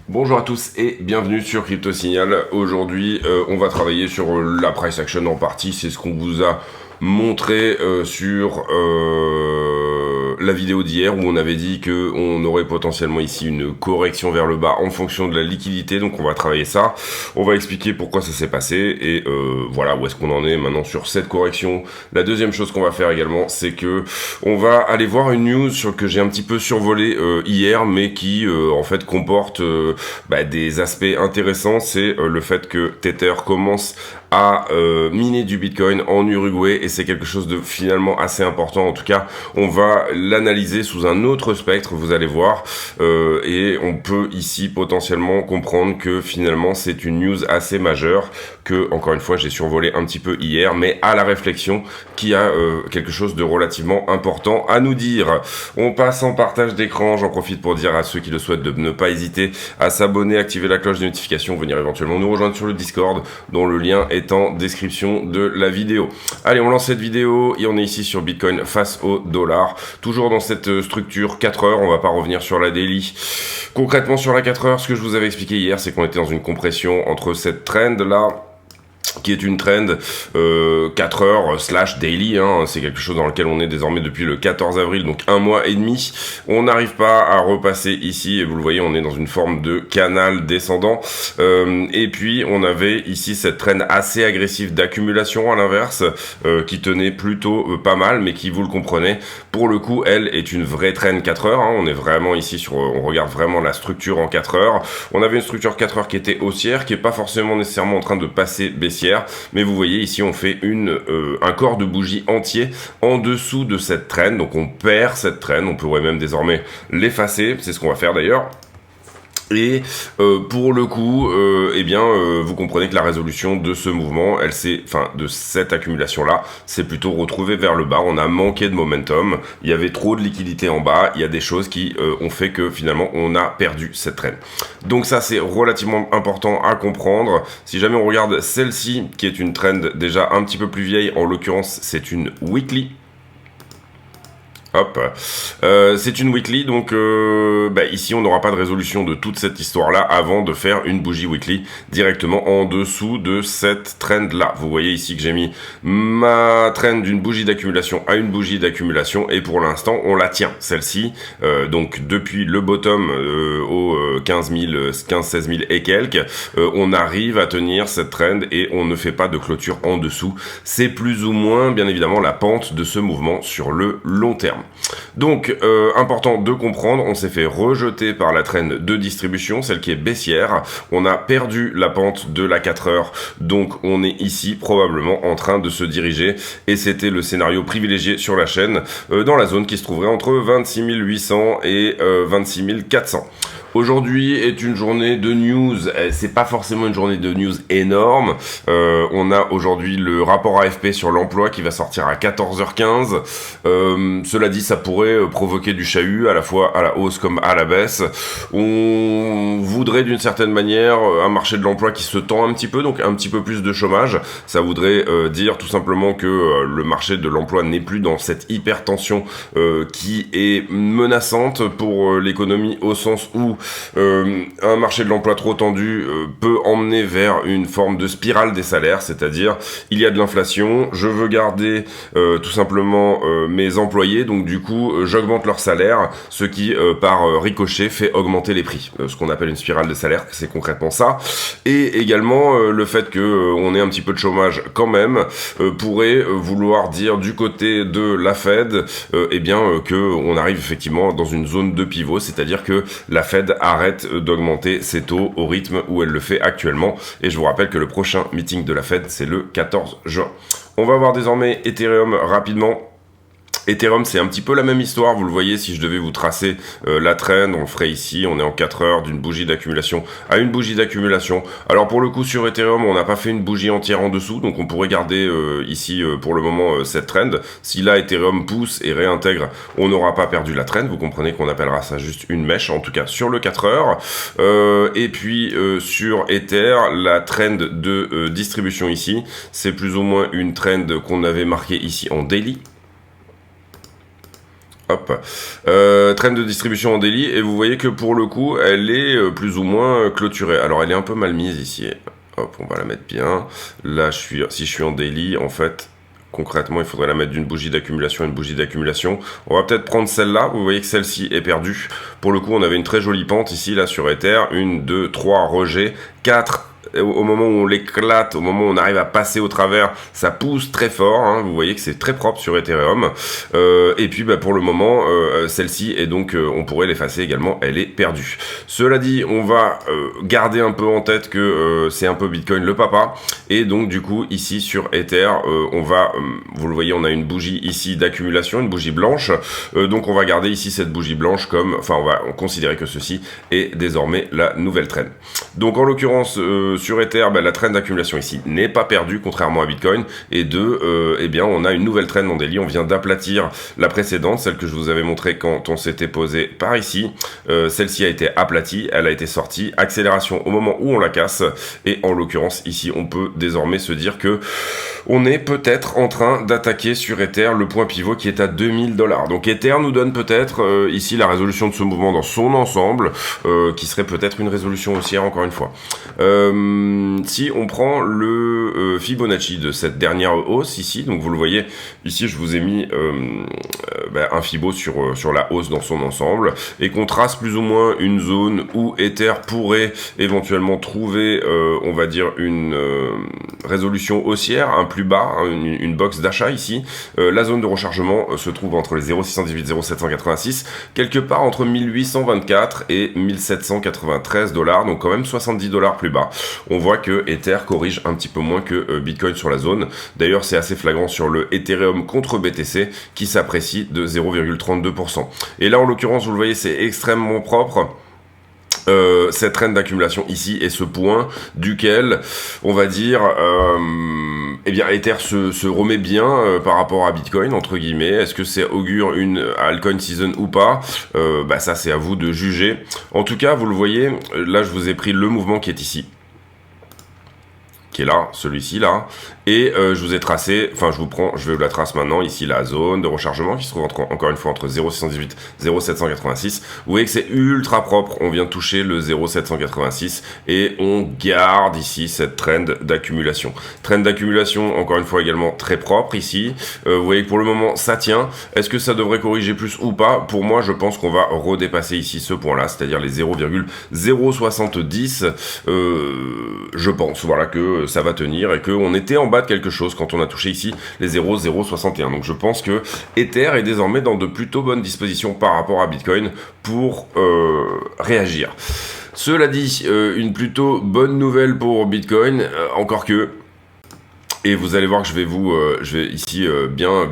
Bonjour à tous et bienvenue sur Crypto Signal. Aujourd'hui, on va travailler sur la price action en partie. C'est ce qu'on vous a montré sur la vidéo d'hier où on avait dit que on aurait potentiellement ici une correction vers le bas en fonction de la liquidité. Donc on va travailler ça. On va expliquer pourquoi ça s'est passé et voilà où est-ce qu'on en est maintenant sur cette correction. La deuxième chose qu'on va faire également, c'est que on va aller voir une news que j'ai un petit peu survolée hier, mais qui en fait comporte des aspects intéressants. C'est le fait que Tether commence à miner du Bitcoin en Uruguay et c'est quelque chose de finalement assez important. En tout cas, on va l'analyser sous un autre spectre, vous allez voir, et on peut ici potentiellement comprendre que finalement c'est une news assez majeure que, encore une fois, j'ai survolé un petit peu hier, mais à la réflexion qui a quelque chose de relativement important à nous dire. On passe en partage d'écran, j'en profite pour dire à ceux qui le souhaitent de ne pas hésiter à s'abonner, activer la cloche de notification, venir éventuellement nous rejoindre sur le Discord, dont le lien est en description de la vidéo. Allez, on lance cette vidéo et on est ici sur Bitcoin face au dollar. Toujours dans cette structure 4 heures, on va pas revenir sur la daily. Concrètement sur la 4 heures, ce que je vous avais expliqué hier, c'est qu'on était dans une compression entre cette trend là, qui est une trend 4 heures / daily, c'est quelque chose dans lequel on est désormais depuis le 14 avril, donc un mois et demi. On n'arrive pas à repasser ici, et vous le voyez, on est dans une forme de canal descendant. Et puis, on avait ici cette trend assez agressive d'accumulation à l'inverse, qui tenait plutôt pas mal, mais qui, vous le comprenez, pour le coup, elle est une vraie trend 4 heures. On est vraiment ici sur, on regarde vraiment la structure en 4 heures. On avait une structure 4 heures qui était haussière, qui est pas forcément nécessairement en train de passer baissière. Mais vous voyez ici on fait un corps de bougie entier en dessous de cette trend, donc on perd cette trend, on pourrait même désormais l'effacer, c'est ce qu'on va faire d'ailleurs. Et pour le coup, vous comprenez que la résolution de ce mouvement, de cette accumulation-là, c'est plutôt retrouvé vers le bas. On a manqué de momentum, il y avait trop de liquidité en bas, il y a des choses qui ont fait que finalement on a perdu cette trend. Donc ça c'est relativement important à comprendre. Si jamais on regarde celle-ci, qui est une trend déjà un petit peu plus vieille, en l'occurrence c'est une weekly. Hop, c'est une weekly, donc ici on n'aura pas de résolution de toute cette histoire-là avant de faire une bougie weekly directement en dessous de cette trend-là. Vous voyez ici que j'ai mis ma trend d'une bougie d'accumulation à une bougie d'accumulation et pour l'instant on la tient, celle-ci. Donc depuis le bottom au 16 000 et quelques, on arrive à tenir cette trend et on ne fait pas de clôture en dessous. C'est plus ou moins bien évidemment la pente de ce mouvement sur le long terme. Donc, important de comprendre, on s'est fait rejeter par la trend de distribution, celle qui est baissière. On a perdu la pente de la 4 heures, donc on est ici probablement en train de se diriger, et c'était le scénario privilégié sur la chaîne, dans la zone qui se trouverait entre 26 800 et 26 400. Aujourd'hui est une journée de news, c'est pas forcément une journée de news énorme. On a aujourd'hui le rapport AFP sur l'emploi qui va sortir à 14h15. Cela dit, ça pourrait provoquer du chahut à la fois à la hausse comme à la baisse. On voudrait d'une certaine manière un marché de l'emploi qui se tend un petit peu, donc un petit peu plus de chômage. Ça voudrait dire tout simplement que le marché de l'emploi n'est plus dans cette hypertension qui est menaçante pour l'économie, au sens où un marché de l'emploi trop tendu peut emmener vers une forme de spirale des salaires, c'est-à-dire il y a de l'inflation, je veux garder tout simplement mes employés, donc du coup j'augmente leur salaire, ce qui par ricochet fait augmenter les prix. Ce qu'on appelle une spirale des salaires, c'est concrètement ça. Et également le fait que on ait un petit peu de chômage quand même pourrait vouloir dire du côté de la Fed que on arrive effectivement dans une zone de pivot, c'est-à-dire que la Fed arrête d'augmenter ses taux au rythme où elle le fait actuellement. Et je vous rappelle que le prochain meeting de la Fed, c'est le 14 juin. On va voir désormais Ethereum rapidement. Ethereum, c'est un petit peu la même histoire, vous le voyez, si je devais vous tracer la trend, on le ferait ici, on est en 4 heures d'une bougie d'accumulation à une bougie d'accumulation. Alors pour le coup, sur Ethereum, on n'a pas fait une bougie entière en dessous, donc on pourrait garder ici pour le moment cette trend. Si là, Ethereum pousse et réintègre, on n'aura pas perdu la trend, vous comprenez qu'on appellera ça juste une mèche, en tout cas sur le 4 heures. Et puis sur Ether, la trend de distribution ici, c'est plus ou moins une trend qu'on avait marquée ici en daily. Hop, trend de distribution en daily, et vous voyez que pour le coup, elle est plus ou moins clôturée. Alors, elle est un peu mal mise ici. Hop, on va la mettre bien. Là, si je suis en daily, en fait, concrètement, il faudrait la mettre d'une bougie d'accumulation à une bougie d'accumulation. On va peut-être prendre celle-là. Vous voyez que celle-ci est perdue. Pour le coup, on avait une très jolie pente ici, là, sur Ether. 1, 2, 3 rejets, 4. Au moment où on l'éclate, au moment où on arrive à passer au travers, ça pousse très fort, hein. Vous voyez que c'est très propre sur Ethereum. Et puis pour le moment, celle-ci est donc, on pourrait l'effacer également, elle est perdue. Cela dit, on va garder un peu en tête que c'est un peu Bitcoin le papa. Et donc du coup, ici sur Ether, on va, vous le voyez, on a une bougie ici d'accumulation, une bougie blanche. Donc on va garder ici cette bougie blanche comme, enfin on va considérer que ceci est désormais la nouvelle trend. Donc en l'occurrence, sur Ether, la trend d'accumulation ici n'est pas perdue, contrairement à Bitcoin. Et eh bien, on a une nouvelle trend en daily. On vient d'aplatir la précédente, celle que je vous avais montrée quand on s'était posé par ici. Celle-ci a été aplatie, elle a été sortie. Accélération au moment où on la casse. Et en l'occurrence, ici, on peut désormais se dire que on est peut-être en train d'attaquer sur Ether le point pivot qui est à 2000 $. Donc Ether nous donne peut-être ici la résolution de ce mouvement dans son ensemble, qui serait peut-être une résolution haussière encore une fois. Si on prend le Fibonacci de cette dernière hausse ici, donc vous le voyez, ici je vous ai mis un Fibo sur la hausse dans son ensemble, et qu'on trace plus ou moins une zone où Ether pourrait éventuellement trouver, on va dire, une résolution haussière, un plus bas, hein, une box d'achat ici. La zone de rechargement se trouve entre les 0,618 et 0,786, quelque part entre 1824 et 1793 $, donc quand même 70 $ plus bas. On voit que Ether corrige un petit peu moins que Bitcoin sur la zone. D'ailleurs, c'est assez flagrant sur le Ethereum contre BTC qui s'apprécie de 0,32%. Et là, en l'occurrence, vous le voyez, c'est extrêmement propre. Cette trend d'accumulation ici est ce point duquel, on va dire, eh bien, Ether se remet bien par rapport à Bitcoin, entre guillemets. Est-ce que c'est augure une altcoin season ou pas? Ça, c'est à vous de juger. En tout cas, vous le voyez, là, je vous ai pris le mouvement qui est ici, qui est là, celui-ci là, et je vous ai tracé, enfin je vais vous la trace maintenant, ici la zone de rechargement qui se trouve encore une fois entre 0,618 et 0,786, vous voyez que c'est ultra propre, on vient de toucher le 0,786, et on garde ici cette trend d'accumulation. Trend d'accumulation, encore une fois également très propre ici, vous voyez que pour le moment ça tient. Est-ce que ça devrait corriger plus ou pas? Pour moi je pense qu'on va redépasser ici ce point là, c'est-à-dire les 0,070, je pense, voilà, que ça va tenir et qu'on était en bas de quelque chose quand on a touché ici les 0,061. Donc je pense que Ether est désormais dans de plutôt bonnes dispositions par rapport à Bitcoin pour réagir. Cela dit, une plutôt bonne nouvelle pour Bitcoin, encore que, et vous allez voir que je vais ici bien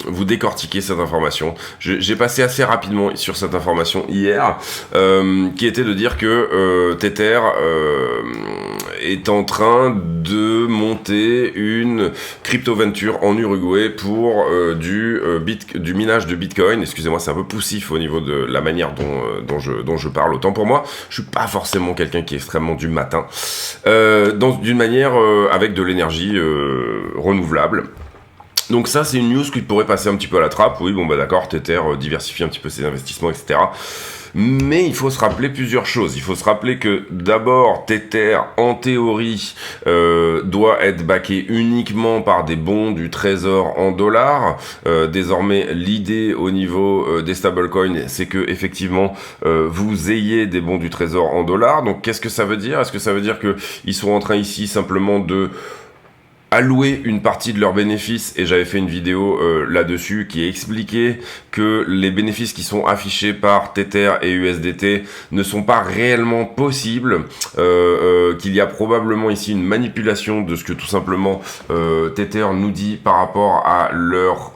vous décortiquer cette information. J'ai passé assez rapidement sur cette information hier, qui était de dire que Tether est en train de monter une crypto venture en Uruguay pour du minage de Bitcoin. Excusez-moi, c'est un peu poussif au niveau de la manière dont je parle. Autant pour moi, je suis pas forcément quelqu'un qui est extrêmement du matin, d'une manière avec de l'énergie renouvelable. Donc ça, c'est une news qui pourrait passer un petit peu à la trappe. Oui, bon d'accord, Tether diversifie un petit peu ses investissements, etc. Mais il faut se rappeler plusieurs choses. Il faut se rappeler que d'abord, Tether, en théorie, doit être backé uniquement par des bons du trésor en dollars. Désormais, l'idée au niveau des stablecoins, c'est que effectivement, vous ayez des bons du trésor en dollars. Donc qu'est-ce que ça veut dire? Est-ce que ça veut dire qu'ils sont en train ici simplement de allouer une partie de leurs bénéfices, et j'avais fait une vidéo là-dessus qui expliquait que les bénéfices qui sont affichés par Tether et USDT ne sont pas réellement possibles, qu'il y a probablement ici une manipulation de ce que tout simplement Tether nous dit par rapport à leurs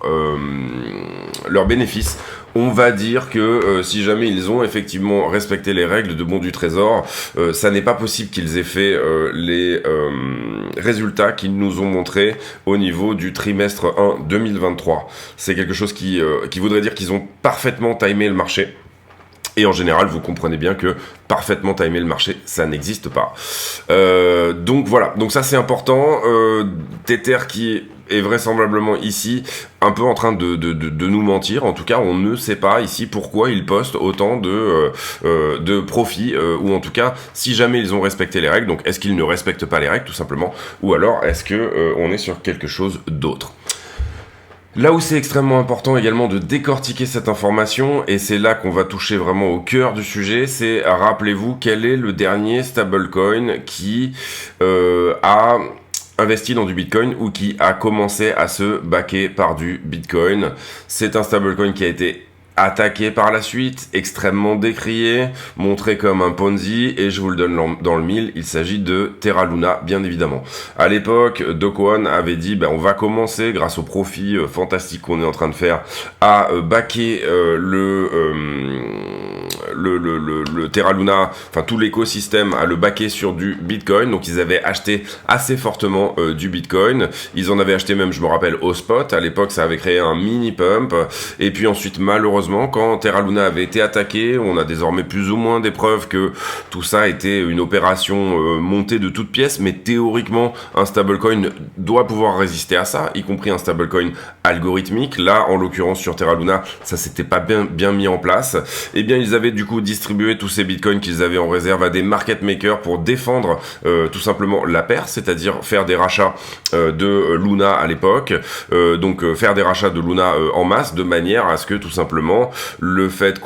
bénéfices. On va dire que si jamais ils ont effectivement respecté les règles de Bons du Trésor, ça n'est pas possible qu'ils aient fait les résultats qu'ils nous ont montrés au niveau du trimestre 1 2023. C'est quelque chose qui voudrait dire qu'ils ont parfaitement timé le marché. Et en général, vous comprenez bien que parfaitement timer le marché, ça n'existe pas. Donc voilà, donc ça c'est important. Tether qui est vraisemblablement ici un peu en train de nous mentir. En tout cas, on ne sait pas ici pourquoi ils postent autant de profits, ou en tout cas, si jamais ils ont respecté les règles. Donc est-ce qu'ils ne respectent pas les règles tout simplement, ou alors est-ce que on est sur quelque chose d'autre? Là où c'est extrêmement important également de décortiquer cette information, et c'est là qu'on va toucher vraiment au cœur du sujet, c'est, rappelez-vous, quel est le dernier stablecoin qui a investi dans du Bitcoin ou qui a commencé à se backer par du Bitcoin. C'est un stablecoin qui a été attaqué par la suite, extrêmement décrié, montré comme un Ponzi, et je vous le donne dans le mille, il s'agit de Terra Luna, bien évidemment. À l'époque, Do Kwon avait dit, on va commencer, grâce au profit fantastique qu'on est en train de faire, à backer le Terra Luna, enfin tout l'écosystème, à le backer sur du Bitcoin. Donc ils avaient acheté assez fortement du Bitcoin. Ils en avaient acheté même, je me rappelle, au spot. À l'époque, ça avait créé un mini pump. Et puis ensuite, malheureusement, quand Terra Luna avait été attaqué, on a désormais plus ou moins des preuves que tout ça était une opération montée de toutes pièces, mais théoriquement, un stablecoin doit pouvoir résister à ça, y compris un stablecoin algorithmique. Là, en l'occurrence, sur Terra Luna, ça s'était pas bien mis en place. Eh bien, ils avaient du coup distribué tous ces bitcoins qu'ils avaient en réserve à des market makers pour défendre tout simplement la perte, c'est-à-dire faire des rachats de Luna à l'époque, donc faire des rachats de Luna en masse, de manière à ce que tout simplement le fait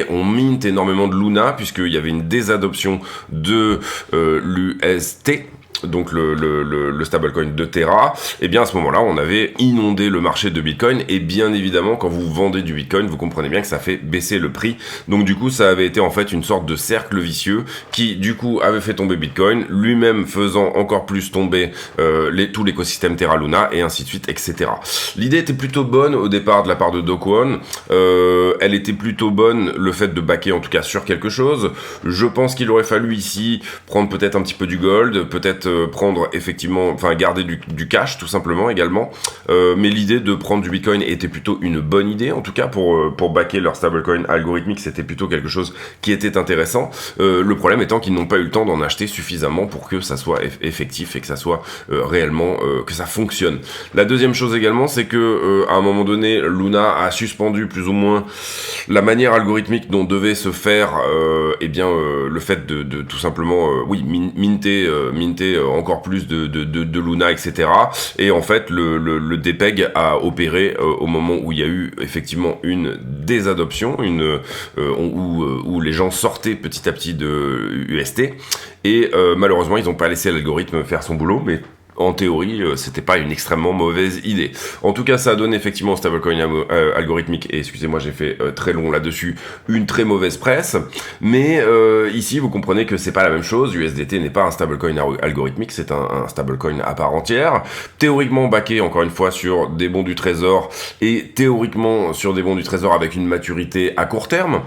on mint énormément de Luna, puisqu'il y avait une désadoption de l'UST, donc le stablecoin de Terra, et bien à ce moment-là, on avait inondé le marché de Bitcoin, et bien évidemment, quand vous vendez du Bitcoin, vous comprenez bien que ça fait baisser le prix. Donc du coup, ça avait été en fait une sorte de cercle vicieux qui, du coup, avait fait tomber Bitcoin, lui-même faisant encore plus tomber tout l'écosystème Terra Luna, et ainsi de suite, etc. L'idée était plutôt bonne au départ de la part de Do Kwon. Elle était plutôt bonne, le fait de backer en tout cas sur quelque chose. Je pense qu'il aurait fallu ici prendre peut-être un petit peu du gold, peut-être prendre effectivement, enfin garder du cash tout simplement également, mais l'idée de prendre du Bitcoin était plutôt une bonne idée, en tout cas pour backer leur stablecoin algorithmique, c'était plutôt quelque chose qui était intéressant. Le problème étant qu'ils n'ont pas eu le temps d'en acheter suffisamment pour que ça soit effectif et que ça soit réellement, que ça fonctionne. La deuxième chose également, c'est que à un moment donné, Luna a suspendu plus ou moins la manière algorithmique dont devait se faire le fait de tout simplement minter encore plus de Luna, etc. Et en fait, le DPEG a opéré au moment où il y a eu effectivement une désadoption, où les gens sortaient petit à petit de UST. Et malheureusement, ils n'ont pas laissé l'algorithme faire son boulot, mais en théorie, c'était pas une extrêmement mauvaise idée. En tout cas, ça a donné effectivement au stablecoin algorithmique, et excusez-moi, j'ai fait très long là-dessus, une très mauvaise presse. Mais ici, vous comprenez que c'est pas la même chose. USDT n'est pas un stablecoin algorithmique, c'est un stablecoin à part entière. Théoriquement backé, encore une fois, sur des bons du trésor, et théoriquement sur des bons du trésor avec une maturité à court terme.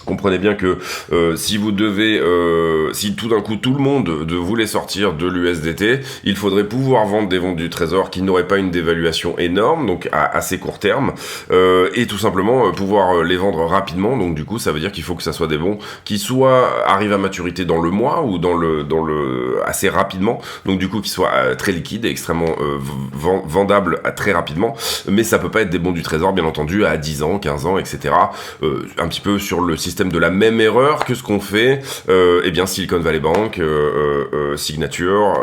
Comprenez bien que si tout d'un coup tout le monde voulait sortir de l'USDT, il faudrait pouvoir vendre des bons du trésor qui n'auraient pas une dévaluation énorme, donc à assez court terme, et tout simplement pouvoir les vendre rapidement. Donc du coup, ça veut dire qu'il faut que ça soit des bons qui soit arrivent à maturité dans le mois ou dans le assez rapidement. Donc du coup, qui soient très liquides et extrêmement vendables très rapidement. Mais ça peut pas être des bons du trésor, bien entendu, à 10 ans, 15 ans, etc. Un petit peu sur le le système de la même erreur que ce qu'on fait Silicon Valley Bank, Signature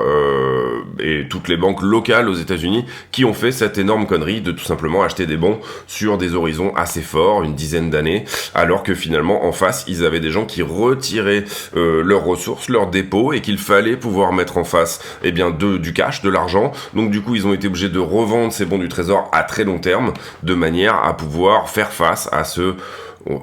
et toutes les banques locales aux États-Unis qui ont fait cette énorme connerie de tout simplement acheter des bons sur des horizons assez forts, une dizaine d'années, alors que finalement en face ils avaient des gens qui retiraient leurs ressources, leurs dépôts, et qu'il fallait pouvoir mettre en face du cash, de l'argent. Donc du coup ils ont été obligés de revendre ces bons du trésor à très long terme, de manière à pouvoir faire face à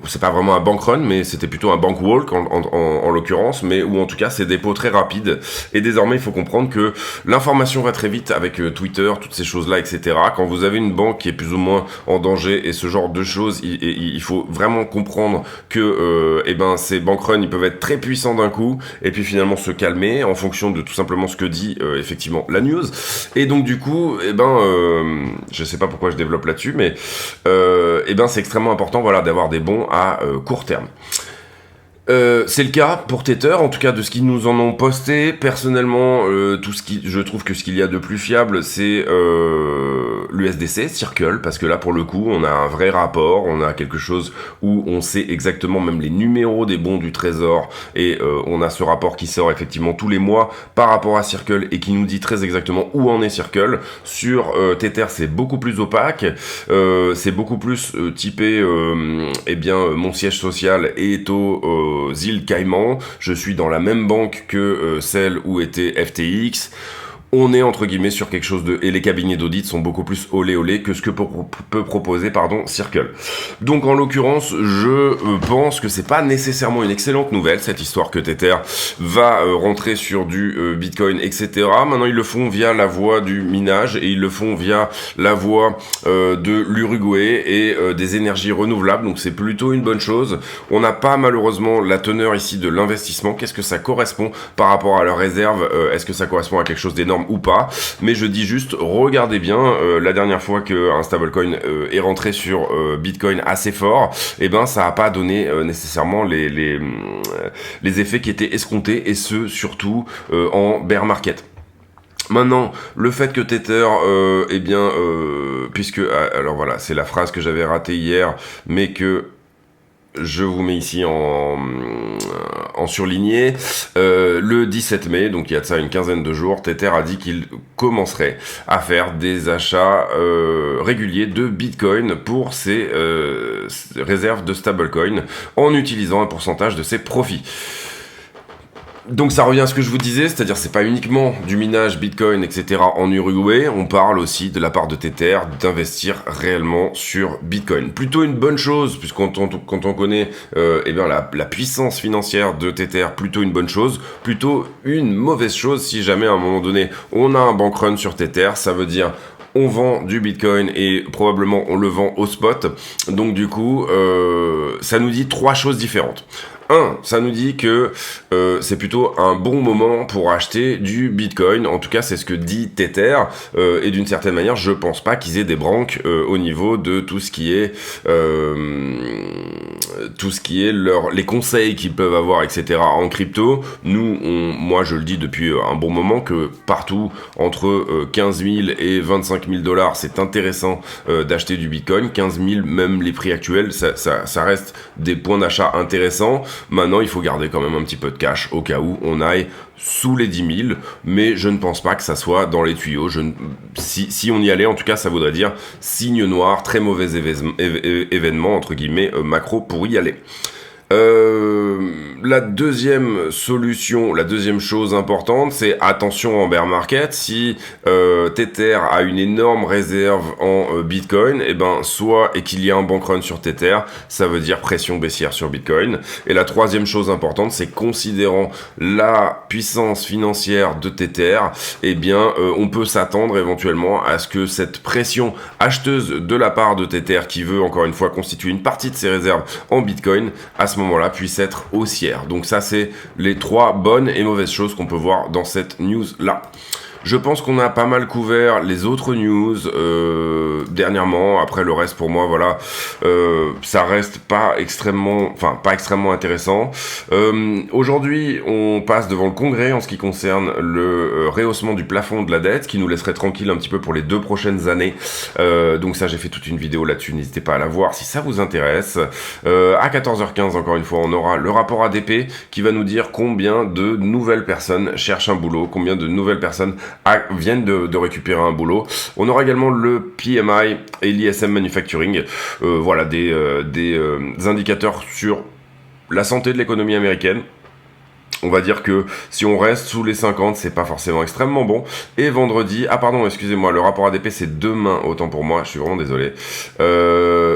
c'est pas vraiment un bank run, mais c'était plutôt un bank walk en l'occurrence, mais où en tout cas c'est des dépôts très rapides. Et désormais il faut comprendre que l'information va très vite avec Twitter, toutes ces choses-là, etc. Quand vous avez une banque qui est plus ou moins en danger et ce genre de choses, il faut vraiment comprendre que ces bank runs ils peuvent être très puissants d'un coup et puis finalement se calmer en fonction de tout simplement ce que dit effectivement la news. Et donc du coup je sais pas pourquoi je développe là-dessus, mais c'est extrêmement important d'avoir des bons à court terme. C'est le cas pour Tether, en tout cas de ce qu'ils nous en ont posté. Personnellement, je trouve que ce qu'il y a de plus fiable, c'est l'USDC, Circle, parce que là, pour le coup, on a un vrai rapport, on a quelque chose où on sait exactement même les numéros des bons du trésor, et on a ce rapport qui sort effectivement tous les mois par rapport à Circle, et qui nous dit très exactement où en est Circle. Sur Tether, c'est beaucoup plus opaque, c'est beaucoup plus typé, mon siège social est aux îles Caïmans, je suis dans la même banque que celle où était FTX. On est entre guillemets sur quelque chose et les cabinets d'audit sont beaucoup plus olé que ce que peut proposer Circle. Donc en l'occurrence, je pense que c'est pas nécessairement une excellente nouvelle cette histoire que Tether va rentrer sur du Bitcoin, etc. Maintenant ils le font via la voie du minage et ils le font via la voie de l'Uruguay et des énergies renouvelables, donc c'est plutôt une bonne chose. On n'a pas malheureusement la teneur ici de l'investissement, qu'est-ce que ça correspond par rapport à leur réserve, est-ce que ça correspond à quelque chose d'énorme ou pas, mais je dis juste, regardez bien, la dernière fois qu'un stablecoin est rentré sur Bitcoin assez fort, ça n'a pas donné nécessairement les effets qui étaient escomptés, et ce, surtout en bear market. Maintenant, le fait que Tether, puisque, alors voilà, c'est la phrase que j'avais ratée hier, mais que je vous mets ici en surligné, le 17 mai, donc il y a de ça une quinzaine de jours, Tether a dit qu'il commencerait à faire des achats réguliers de Bitcoin pour ses réserves de stablecoin en utilisant un pourcentage de ses profits. Donc ça revient à ce que je vous disais, c'est-à-dire c'est pas uniquement du minage Bitcoin, etc. en Uruguay, on parle aussi de la part de Tether d'investir réellement sur Bitcoin. Plutôt une bonne chose, puisqu'on quand on connaît la puissance financière de Tether, plutôt une bonne chose. Plutôt une mauvaise chose si jamais à un moment donné on a un bank run sur Tether, ça veut dire on vend du Bitcoin et probablement on le vend au spot. Donc du coup, ça nous dit trois choses différentes. Ça nous dit que c'est plutôt un bon moment pour acheter du Bitcoin. En tout cas, c'est ce que dit Tether. Et d'une certaine manière, je pense pas qu'ils aient des branques au niveau de tout ce qui est les conseils qu'ils peuvent avoir, etc. en crypto. Moi, je le dis depuis un bon moment que partout entre 15 000 et 25 000 $, c'est intéressant d'acheter du Bitcoin. 15 000, même les prix actuels, ça reste des points d'achat intéressants. Maintenant, il faut garder quand même un petit peu de cash au cas où on aille sous les 10 000, mais je ne pense pas que ça soit dans les tuyaux. Si on y allait, en tout cas, ça voudrait dire signe noir, très mauvais événement, entre guillemets, macro pour y aller. La deuxième solution, la deuxième chose importante, c'est attention en bear market. Si Tether a une énorme réserve en Bitcoin, et qu'il y a un bank run sur Tether, ça veut dire pression baissière sur Bitcoin. Et la troisième chose importante, c'est considérant la puissance financière de Tether, on peut s'attendre éventuellement à ce que cette pression acheteuse de la part de Tether, qui veut encore une fois constituer une partie de ses réserves en Bitcoin, à ce moment-là puisse être haussière. Donc ça, c'est les trois bonnes et mauvaises choses qu'on peut voir dans cette news-là. Je pense qu'on a pas mal couvert les autres news dernièrement. Après le reste pour moi, voilà, ça reste pas extrêmement intéressant. Aujourd'hui, on passe devant le Congrès en ce qui concerne le rehaussement du plafond de la dette, qui nous laisserait tranquille un petit peu pour les 2 prochaines années. Donc ça, j'ai fait toute une vidéo là-dessus. N'hésitez pas à la voir si ça vous intéresse. À 14h15, encore une fois, on aura le rapport ADP qui va nous dire combien de nouvelles personnes cherchent un boulot, combien de nouvelles personnes viennent de récupérer un boulot. On aura également le PMI et l'ISM Manufacturing, voilà des indicateurs sur la santé de l'économie américaine. On va dire que si on reste sous les 50, c'est pas forcément extrêmement bon. Et vendredi, excusez-moi, le rapport ADP c'est demain, autant pour moi, je suis vraiment désolé.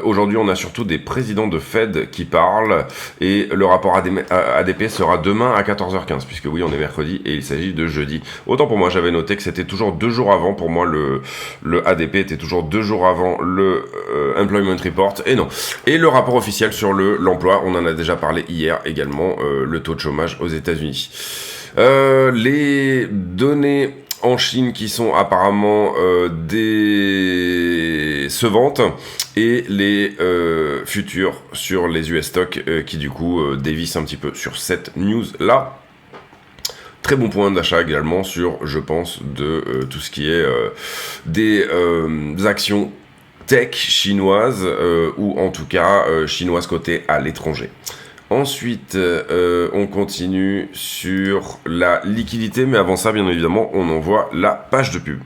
Aujourd'hui, on a surtout des présidents de Fed qui parlent, et le rapport ADP sera demain à 14h15, puisque oui, on est mercredi et il s'agit de jeudi. Autant pour moi, j'avais noté que c'était toujours 2 jours avant. Pour moi, le ADP était toujours 2 jours avant le Employment Report, et non. Et le rapport officiel sur l'emploi, on en a déjà parlé hier également, le taux de chômage aux États-Unis. Les données en Chine qui sont apparemment décevantes, et les futurs sur les US stocks qui du coup dévissent un petit peu sur cette news là. Très bon point d'achat également sur, je pense, de tout ce qui est des actions tech chinoises, ou en tout cas chinoises cotées à l'étranger. Ensuite, on continue sur la liquidité, mais avant ça, bien évidemment, on envoie la page de pub.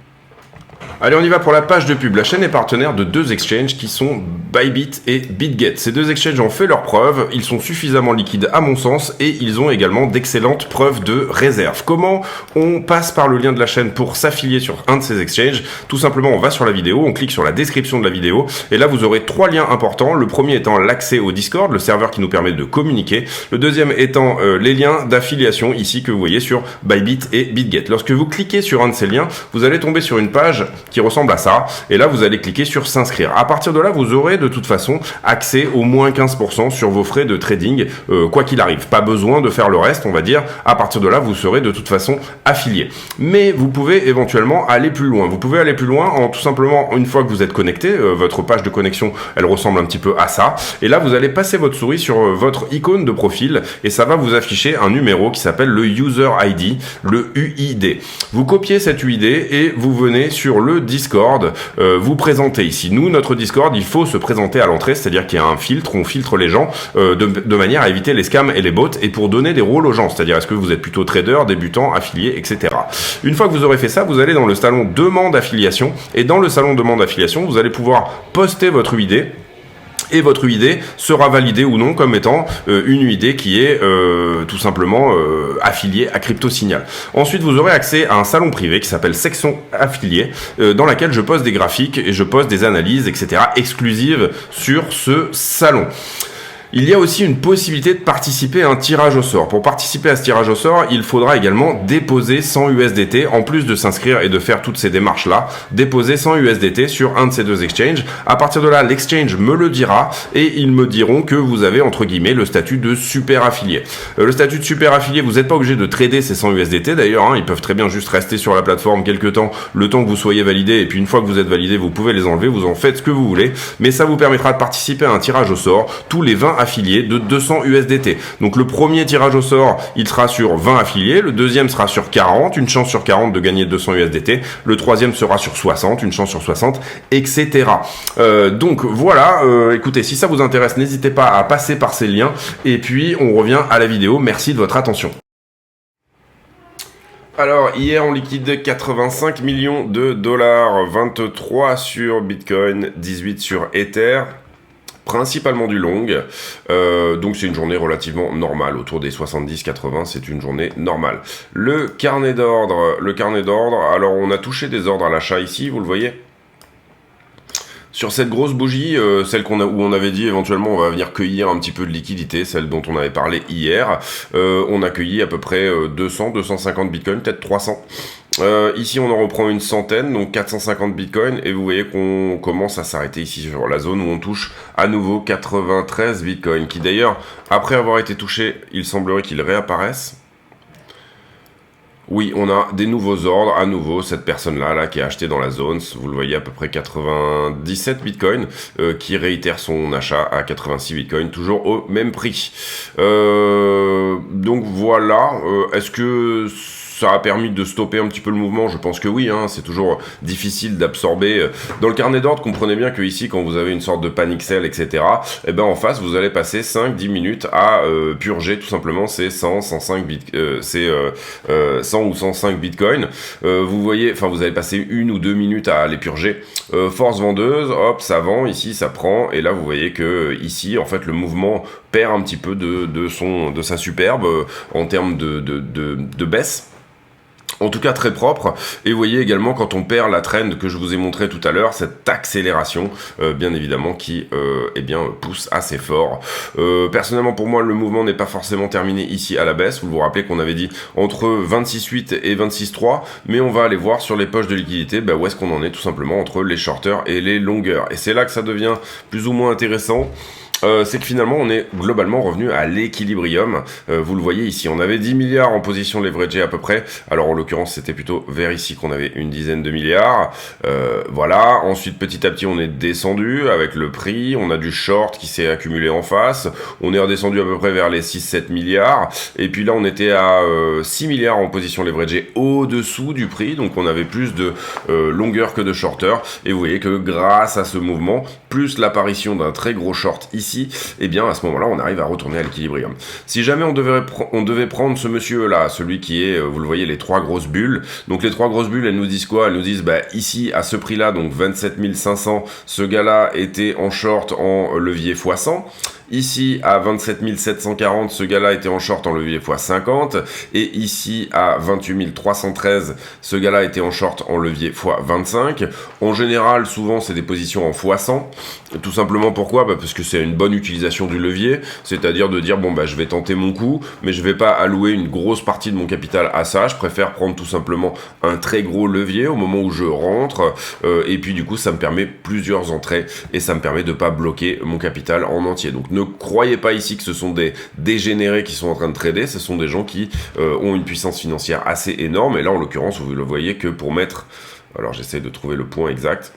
Allez, on y va pour la page de pub. La chaîne est partenaire de 2 exchanges qui sont Bybit et BitGet. Ces 2 exchanges ont fait leurs preuves, ils sont suffisamment liquides à mon sens, et ils ont également d'excellentes preuves de réserve. Comment on passe par le lien de la chaîne pour s'affilier sur un de ces exchanges? Tout simplement, on va sur la vidéo, on clique sur la description de la vidéo, et là vous aurez 3 liens importants. Le premier étant l'accès au Discord, le serveur qui nous permet de communiquer. Le deuxième étant les liens d'affiliation ici que vous voyez sur Bybit et BitGet. Lorsque vous cliquez sur un de ces liens, vous allez tomber sur une page qui ressemble à ça, et là vous allez cliquer sur s'inscrire. À partir de là, vous aurez de toute façon accès au moins 15% sur vos frais de trading, quoi qu'il arrive. Pas besoin de faire le reste, on va dire. À partir de là, vous serez de toute façon affilié. Mais vous pouvez éventuellement aller plus loin. Vous pouvez aller plus loin en tout simplement, une fois que vous êtes connecté, votre page de connexion, elle ressemble un petit peu à ça, et là vous allez passer votre souris sur votre icône de profil, et ça va vous afficher un numéro qui s'appelle le User ID, le UID. Vous copiez cet UID et vous venez sur le Discord, vous présentez ici. Nous, notre Discord, il faut se présenter à l'entrée, c'est-à-dire qu'il y a un filtre, on filtre les gens de manière à éviter les scams et les bots, et pour donner des rôles aux gens, c'est-à-dire est-ce que vous êtes plutôt trader, débutant, affilié, etc. Une fois que vous aurez fait ça, vous allez dans le salon demande affiliation, et dans le salon demande affiliation, vous allez pouvoir poster votre UID, et votre UID sera validé ou non comme étant une UID qui est tout simplement affiliée à CryptoSignal. Ensuite, vous aurez accès à un salon privé qui s'appelle Section Affiliée, dans laquelle je poste des graphiques et je poste des analyses, etc. exclusives sur ce salon. Il y a aussi une possibilité de participer à un tirage au sort. Pour participer à ce tirage au sort, il faudra également déposer 100 USDT, en plus de s'inscrire et de faire toutes ces démarches-là, déposer 100 USDT sur un de ces 2 exchanges. À partir de là, l'exchange me le dira, et ils me diront que vous avez, entre guillemets, le statut de super affilié. Le statut de super affilié, vous n'êtes pas obligé de trader ces 100 USDT d'ailleurs, ils peuvent très bien juste rester sur la plateforme quelques temps, le temps que vous soyez validé, et puis une fois que vous êtes validé, vous pouvez les enlever, vous en faites ce que vous voulez, mais ça vous permettra de participer à un tirage au sort tous les 20 affiliés de 200 USDT. Donc le premier tirage au sort, il sera sur 20 affiliés, le deuxième sera sur 40, une chance sur 40 de gagner 200 USDT, le troisième sera sur 60, une chance sur 60, etc. Donc voilà, écoutez, si ça vous intéresse, n'hésitez pas à passer par ces liens, et puis on revient à la vidéo. Merci de votre attention. Alors, hier, on liquide 85 millions de dollars, 23 sur Bitcoin, 18 sur Ether. Principalement du long, donc c'est une journée relativement normale, autour des 70-80, c'est une journée normale. Le carnet d'ordre, alors on a touché des ordres à l'achat ici, vous le voyez. Sur cette grosse bougie, celle où on avait dit éventuellement on va venir cueillir un petit peu de liquidité, celle dont on avait parlé hier, on a cueilli à peu près 200, 250 bitcoins, peut-être 300. Ici on en reprend une centaine, donc 450 bitcoins, et vous voyez qu'on commence à s'arrêter ici sur la zone où on touche à nouveau 93 bitcoins, qui d'ailleurs, après avoir été touché, il semblerait qu'ils réapparaissent. Oui, on a des nouveaux ordres, à nouveau, cette personne-là là, qui a acheté dans la zone, vous le voyez à peu près 97 bitcoins, qui réitère son achat à 86 bitcoins, toujours au même prix. Donc voilà, est-ce que ça a permis de stopper un petit peu le mouvement? Je pense que oui, hein, c'est toujours difficile d'absorber. Dans le carnet d'ordre, comprenez bien que ici, quand vous avez une sorte de panic sell, etc., eh ben en face, vous allez passer 5-10 minutes à purger tout simplement ces 100, 105 100 ou 105 bitcoins. Vous voyez, enfin, vous allez passer 1 ou 2 minutes à les purger. Force vendeuse, hop, ça vend, ici, ça prend, et là, vous voyez que ici, en fait, le mouvement perd un petit peu de sa superbe en termes de baisse. En tout cas très propre, et vous voyez également quand on perd la trend que je vous ai montré tout à l'heure, cette accélération bien évidemment qui eh bien, pousse assez fort. Personnellement pour moi le mouvement n'est pas forcément terminé ici à la baisse, vous vous rappelez qu'on avait dit entre 26,8 et 26,3, mais on va aller voir sur les poches de liquidité où est-ce qu'on en est tout simplement entre les shorters et les longers, et c'est là que ça devient plus ou moins intéressant. C'est que finalement on est globalement revenu à l'équilibrium. Vous le voyez ici, on avait 10 milliards en position leveragée à peu près. Alors en l'occurrence c'était plutôt vers ici qu'on avait une dizaine de milliards. Voilà, ensuite petit à petit on est descendu avec le prix, on a du short qui s'est accumulé en face, on est redescendu à peu près vers les 6-7 milliards, et puis là on était à 6 milliards en position leveragée au-dessous du prix, donc on avait plus de longueur que de shorter, et vous voyez que grâce à ce mouvement, plus l'apparition d'un très gros short ici, et bien à ce moment-là on arrive à retourner à l'équilibrium. Si jamais on devait prendre ce monsieur-là, celui qui est, vous le voyez, les trois grosses bulles, donc les trois grosses bulles, elles nous disent quoi? Elles nous disent, ici, à ce prix-là, donc 27 500, ce gars-là était en short en levier x100. Ici, à 27 740, ce gars-là était en short en levier x50. Et ici, à 28 313, ce gars-là était en short en levier x25. En général, souvent, c'est des positions en x100. Tout simplement pourquoi? Parce que c'est une bonne utilisation du levier. C'est-à-dire de dire, je vais tenter mon coup, mais je vais pas allouer une grosse partie de mon capital à ça. Je préfère prendre tout simplement un très gros levier au moment où je rentre. Et puis, du coup, ça me permet plusieurs entrées. Et ça me permet de pas bloquer mon capital en entier. Donc, ne croyez pas ici que ce sont des dégénérés qui sont en train de trader, ce sont des gens qui ont une puissance financière assez énorme, et là en l'occurrence vous le voyez que pour mettre, alors j'essaie de trouver le point exact,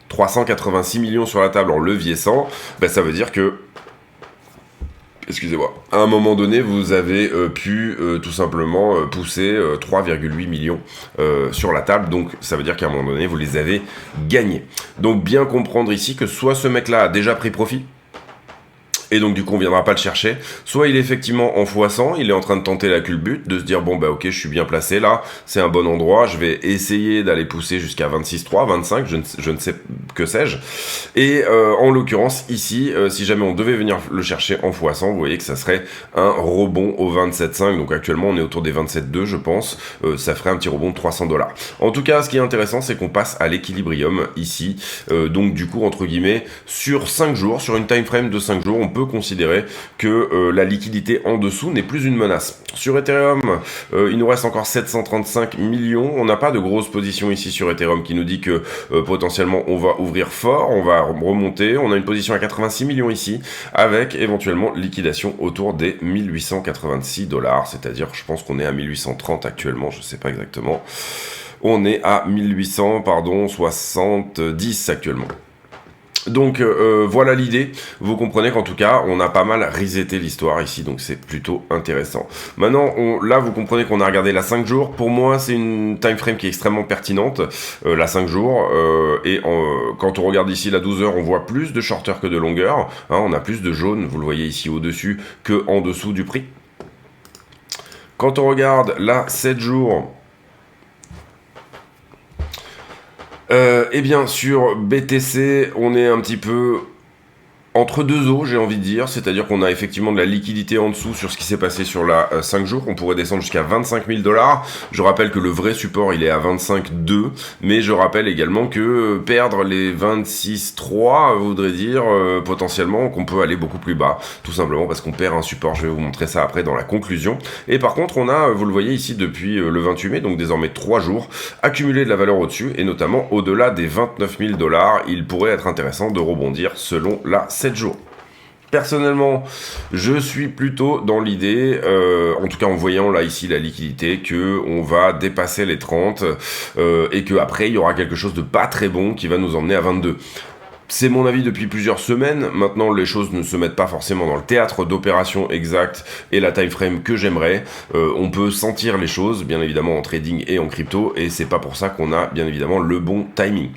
386 millions sur la table en levier 100, ça veut dire que, excusez-moi, à un moment donné, vous avez pu tout simplement pousser 3,8 millions sur la table. Donc, ça veut dire qu'à un moment donné, vous les avez gagnés. Donc, bien comprendre ici que soit ce mec-là a déjà pris profit, et donc du coup on viendra pas le chercher, soit il est effectivement en x100, il est en train de tenter la culbute, de se dire ok, je suis bien placé là, c'est un bon endroit, je vais essayer d'aller pousser jusqu'à 26,3, 25, je ne sais que sais-je, et en l'occurrence ici, si jamais on devait venir le chercher en x100, vous voyez que ça serait un rebond au 27,5, donc actuellement on est autour des 27,2 je pense, ça ferait un petit rebond de $300. En tout cas, ce qui est intéressant, c'est qu'on passe à l'équilibrium ici, donc du coup entre guillemets, sur 5 jours, sur une time frame de 5 jours, on peut considérer que la liquidité en dessous n'est plus une menace. Sur Ethereum, il nous reste encore 735 millions. On n'a pas de grosse position ici sur Ethereum qui nous dit que potentiellement on va ouvrir fort, on va remonter. On a une position à 86 millions ici, avec éventuellement liquidation autour des 1886 $. C'est-à-dire, je pense qu'on est à 1830 actuellement, je ne sais pas exactement. On est à 1870 actuellement. Donc voilà l'idée, vous comprenez qu'en tout cas on a pas mal reseté l'histoire ici, donc c'est plutôt intéressant. Maintenant là vous comprenez qu'on a regardé la 5 jours, pour moi c'est une time frame qui est extrêmement pertinente, la 5 jours, quand on regarde ici la 12 heures on voit plus de shorter que de longueur, hein, on a plus de jaune, vous le voyez ici au-dessus que en dessous du prix. Quand on regarde la 7 jours, eh bien sur BTC, on est un petit peu entre deux eaux, j'ai envie de dire, c'est-à-dire qu'on a effectivement de la liquidité en dessous sur ce qui s'est passé sur la 5 jours, on pourrait descendre jusqu'à 25 000 $. Je rappelle que le vrai support, il est à 25,2, mais je rappelle également que perdre les 26,3 voudrait dire potentiellement qu'on peut aller beaucoup plus bas, tout simplement parce qu'on perd un support. Je vais vous montrer ça après dans la conclusion. Et par contre, on a, vous le voyez ici depuis le 28 mai, donc désormais 3 jours, accumulé de la valeur au-dessus, et notamment au-delà des 29 000 $, il pourrait être intéressant de rebondir selon la 7 jours. Personnellement, je suis plutôt dans l'idée, en tout cas en voyant là ici la liquidité, que on va dépasser les 30 et que après il y aura quelque chose de pas très bon qui va nous emmener à 22. C'est mon avis depuis plusieurs semaines. Maintenant, les choses ne se mettent pas forcément dans le théâtre d'opération exact et la time frame que j'aimerais. On peut sentir les choses, bien évidemment, en trading et en crypto, et c'est pas pour ça qu'on a, bien évidemment, le bon timing.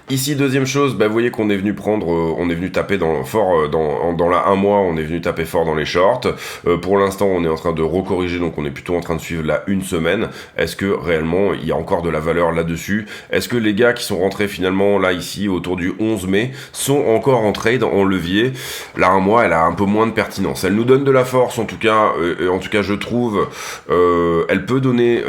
Ici, deuxième chose, vous voyez qu'on est venu prendre, on est venu taper fort dans la 1 mois, on est venu taper fort dans les shorts. Pour l'instant, on est en train de recorriger, donc on est plutôt en train de suivre la 1 semaine. Est-ce que réellement, il y a encore de la valeur là-dessus? Est-ce que les gars qui sont rentrés finalement là, ici, autour du 11 mai, sont encore en trade, en levier? La 1 mois, elle a un peu moins de pertinence. Elle nous donne de la force, en tout cas je trouve, elle peut donner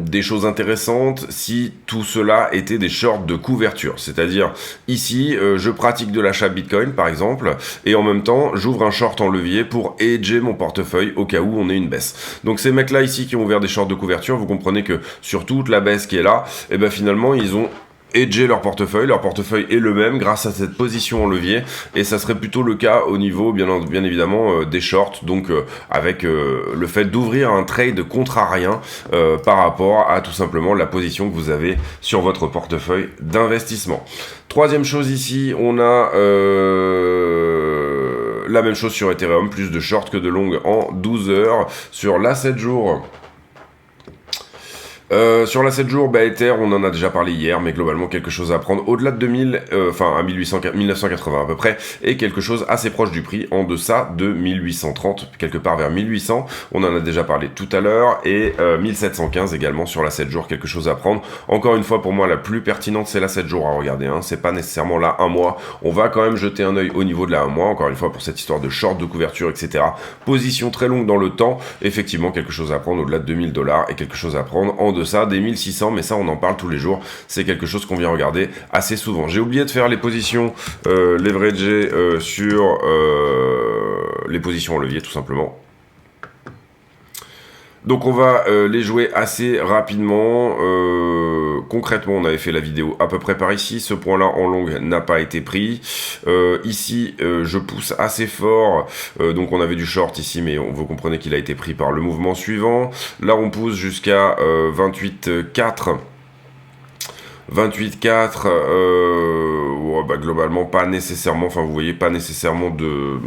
des choses intéressantes si tout cela était des shorts de couverture. C'est-à-dire, ici, je pratique de l'achat Bitcoin, par exemple, et en même temps, j'ouvre un short en levier pour hedger mon portefeuille au cas où on ait une baisse. Donc ces mecs-là ici qui ont ouvert des shorts de couverture, vous comprenez que sur toute la baisse qui est là, et ben finalement, ils ont hedger leur portefeuille est le même grâce à cette position en levier, et ça serait plutôt le cas au niveau bien évidemment des shorts, donc avec le fait d'ouvrir un trade contrarien par rapport à tout simplement la position que vous avez sur votre portefeuille d'investissement. Troisième chose ici, on a la même chose sur Ethereum, plus de short que de long en 12 heures. Sur la 7 jours, sur la 7 jours, Ether, on en a déjà parlé hier, mais globalement quelque chose à prendre au-delà de 2000, à 1980 à peu près, et quelque chose assez proche du prix, en deçà de 1830, quelque part vers 1800, on en a déjà parlé tout à l'heure, et 1715 également sur la 7 jours, quelque chose à prendre. Encore une fois, pour moi, la plus pertinente, c'est la 7 jours à regarder, c'est pas nécessairement la 1 mois, on va quand même jeter un œil au niveau de la 1 mois, encore une fois, pour cette histoire de short, de couverture, etc. Position très longue dans le temps, effectivement, quelque chose à prendre au-delà de $2000, et quelque chose à prendre en deçà des 1600, mais ça on en parle tous les jours, c'est quelque chose qu'on vient regarder assez souvent. J'ai oublié de faire les positions leveragées sur les positions en levier tout simplement. Donc on va les jouer assez rapidement. Concrètement, on avait fait la vidéo à peu près par ici. Ce point-là en longue n'a pas été pris. Ici, je pousse assez fort. Donc on avait du short ici, mais vous comprenez qu'il a été pris par le mouvement suivant. Là, on pousse jusqu'à 28,4. 28,4, globalement pas nécessairement, vous voyez, pas nécessairement de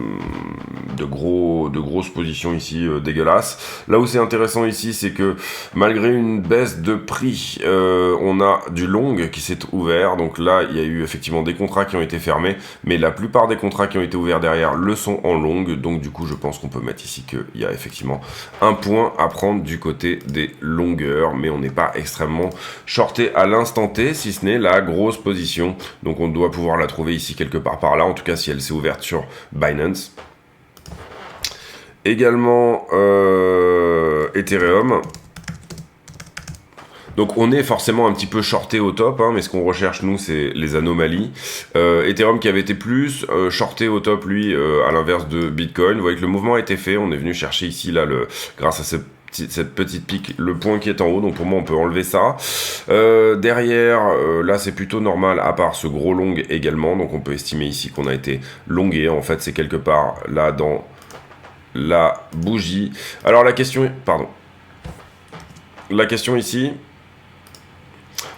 grosses positions ici dégueulasses. Là où c'est intéressant ici, c'est que malgré une baisse de prix, on a du long qui s'est ouvert, donc là il y a eu effectivement des contrats qui ont été fermés, mais la plupart des contrats qui ont été ouverts derrière le sont en long, donc du coup je pense qu'on peut mettre ici qu'il y a effectivement un point à prendre du côté des longueurs, mais on n'est pas extrêmement shorté à l'instant T, si ce n'est la grosse position, donc on doit pouvoir la trouver ici quelque part par là, en tout cas si elle s'est ouverte sur Binance. Également Ethereum. Donc on est forcément un petit peu shorté au top, mais ce qu'on recherche nous c'est les anomalies. Ethereum qui avait été plus shorté au top lui, à l'inverse de Bitcoin. Vous voyez que le mouvement a été fait, on est venu chercher ici là grâce à cette petite pique, le point qui est en haut, donc pour moi on peut enlever ça. Derrière, là c'est plutôt normal, à part ce gros long également, donc on peut estimer ici qu'on a été longué, en fait c'est quelque part là dans la bougie. Alors la question ici,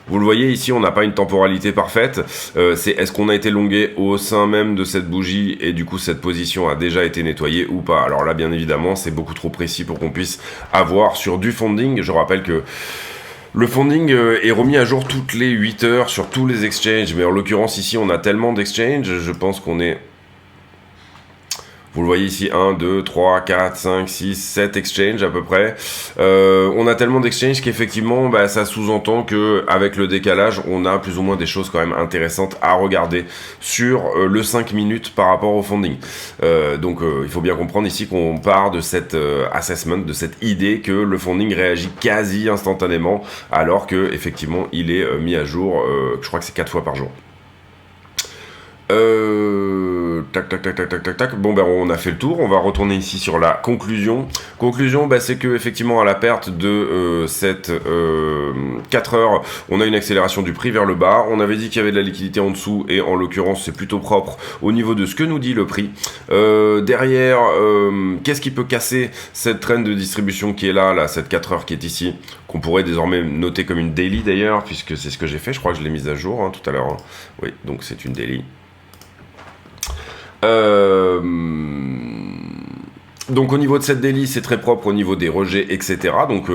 vous le voyez ici, on n'a pas une temporalité parfaite, c'est est-ce qu'on a été longué au sein même de cette bougie et du coup cette position a déjà été nettoyée ou pas. Alors là bien évidemment c'est beaucoup trop précis pour qu'on puisse avoir sur du funding. Je rappelle que le funding est remis à jour toutes les 8 heures sur tous les exchanges, mais en l'occurrence ici on a tellement d'exchanges, je pense qu'on est... Vous le voyez ici, 1, 2, 3, 4, 5, 6, 7 exchanges à peu près. On a tellement d'exchanges qu'effectivement, ça sous-entend qu'avec le décalage, on a plus ou moins des choses quand même intéressantes à regarder sur le 5 minutes par rapport au funding. Donc il faut bien comprendre ici qu'on part de cet assessment, de cette idée que le funding réagit quasi instantanément, alors que effectivement il est mis à jour, je crois que c'est 4 fois par jour. Tac, tac, tac, tac, tac, tac, tac. Bon, ben, on a fait le tour. On va retourner ici sur la conclusion. Conclusion, bah, c'est que effectivement, à la perte de cette 4 heures, on a une accélération du prix vers le bas. On avait dit qu'il y avait de la liquidité en dessous, et en l'occurrence, c'est plutôt propre au niveau de ce que nous dit le prix. Derrière, qu'est-ce qui peut casser cette trend de distribution qui est là, cette 4 heures qui est ici, qu'on pourrait désormais noter comme une daily d'ailleurs, puisque c'est ce que j'ai fait. Je crois que je l'ai mise à jour tout à l'heure. Hein. Oui, donc c'est une daily. Donc au niveau de cette daily, c'est très propre au niveau des rejets, etc. Donc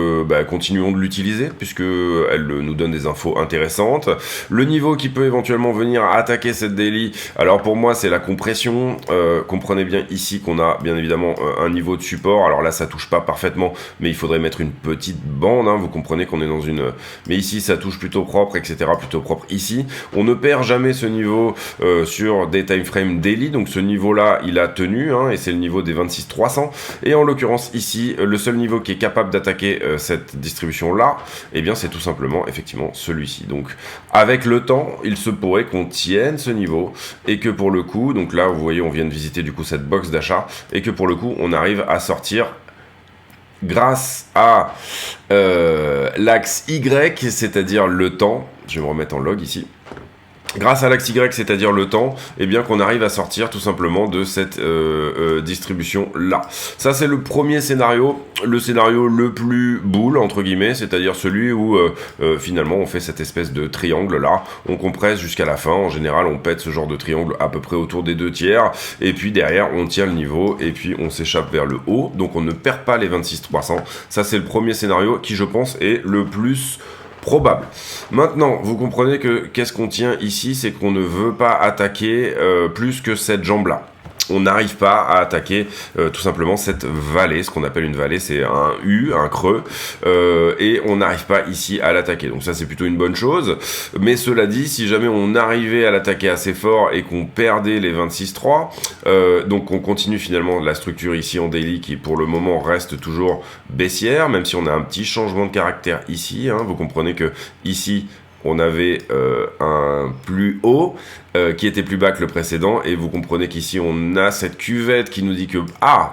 continuons de l'utiliser, puisque elle nous donne des infos intéressantes. Le niveau qui peut éventuellement venir attaquer cette daily, alors pour moi c'est la compression. Comprenez bien ici qu'on a bien évidemment un niveau de support. Alors là ça touche pas parfaitement, mais il faudrait mettre une petite bande, hein. Vous comprenez qu'on est dans une... Mais ici ça touche plutôt propre, etc. Plutôt propre ici. On ne perd jamais ce niveau sur des time frames daily, donc ce niveau là il a tenu, hein, et c'est le niveau des 26 300. Et en l'occurrence ici, le seul niveau qui est capable d'attaquer cette distribution là, eh bien c'est tout simplement effectivement celui-ci. Donc avec le temps, il se pourrait qu'on tienne ce niveau, et que pour le coup, donc là vous voyez on vient de visiter du coup cette box d'achat, et que pour le coup on arrive à sortir grâce à l'axe Y, c'est-à-dire le temps. Je vais me remettre en log ici. Grâce à l'axe Y, c'est-à-dire le temps, eh bien qu'on arrive à sortir tout simplement de cette distribution-là. Ça, c'est le premier scénario, le scénario le plus boule, entre guillemets, c'est-à-dire celui où finalement on fait cette espèce de triangle-là, on compresse jusqu'à la fin. En général, on pète ce genre de triangle à peu près autour des 2/3, et puis derrière, on tient le niveau, et puis on s'échappe vers le haut, donc on ne perd pas les 26 300. Ça, c'est le premier scénario qui, je pense, est le plus probable. Maintenant, vous comprenez que qu'est-ce qu'on tient ici, c'est qu'on ne veut pas attaquer plus que cette jambe-là. On n'arrive pas à attaquer tout simplement cette vallée. Ce qu'on appelle une vallée, c'est un U, un creux, et on n'arrive pas ici à l'attaquer. Donc ça, c'est plutôt une bonne chose. Mais cela dit, si jamais on arrivait à l'attaquer assez fort et qu'on perdait les 26,3, donc on continue finalement la structure ici en daily qui pour le moment reste toujours baissière, même si on a un petit changement de caractère ici, hein. Vous comprenez que ici on avait un plus haut qui était plus bas que le précédent, et vous comprenez qu'ici on a cette cuvette qui nous dit que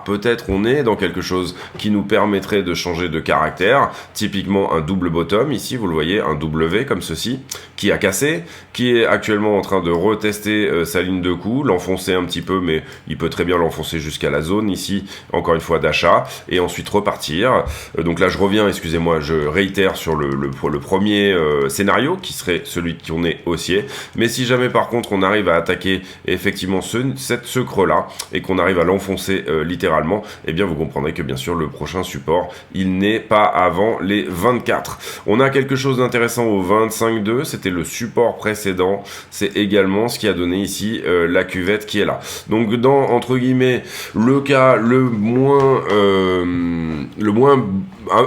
peut-être on est dans quelque chose qui nous permettrait de changer de caractère, typiquement un double bottom, ici vous le voyez, un W comme ceci, qui a cassé, qui est actuellement en train de retester sa ligne de coup, l'enfoncer un petit peu, mais il peut très bien l'enfoncer jusqu'à la zone ici, encore une fois d'achat, et ensuite repartir. Donc là je reviens, excusez-moi, je réitère sur le premier scénario, qui serait celui qu'on est haussier, mais si jamais par contre on arrive à attaquer effectivement ce creux-là, et qu'on arrive à l'enfoncer littéralement, eh bien vous comprendrez que bien sûr le prochain support, il n'est pas avant les 24. On a quelque chose d'intéressant au 25,2, c'était le support précédent, c'est également ce qui a donné ici la cuvette qui est là. Donc dans, entre guillemets, le cas le moins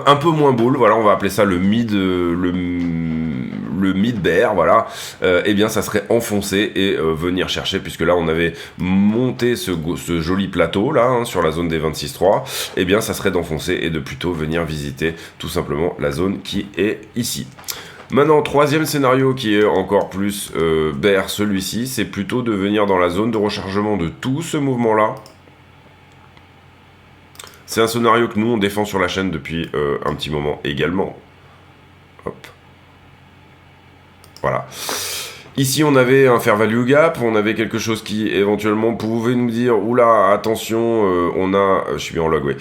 un peu moins bull, voilà, on va appeler ça le mid bear, voilà, eh bien ça serait enfoncer et venir chercher, puisque là on avait monté ce joli plateau là, hein, sur la zone des 26,3, eh bien ça serait d'enfoncer et de plutôt venir visiter tout simplement la zone qui est ici. Maintenant, troisième scénario qui est encore plus bear, celui-ci, c'est plutôt de venir dans la zone de rechargement de tout ce mouvement là. C'est un scénario que nous on défend sur la chaîne depuis un petit moment également. Hop. Voilà. Ici, on avait un fair value gap, on avait quelque chose qui éventuellement pouvait nous dire, oula, attention, on a, je suis bien en log, oui,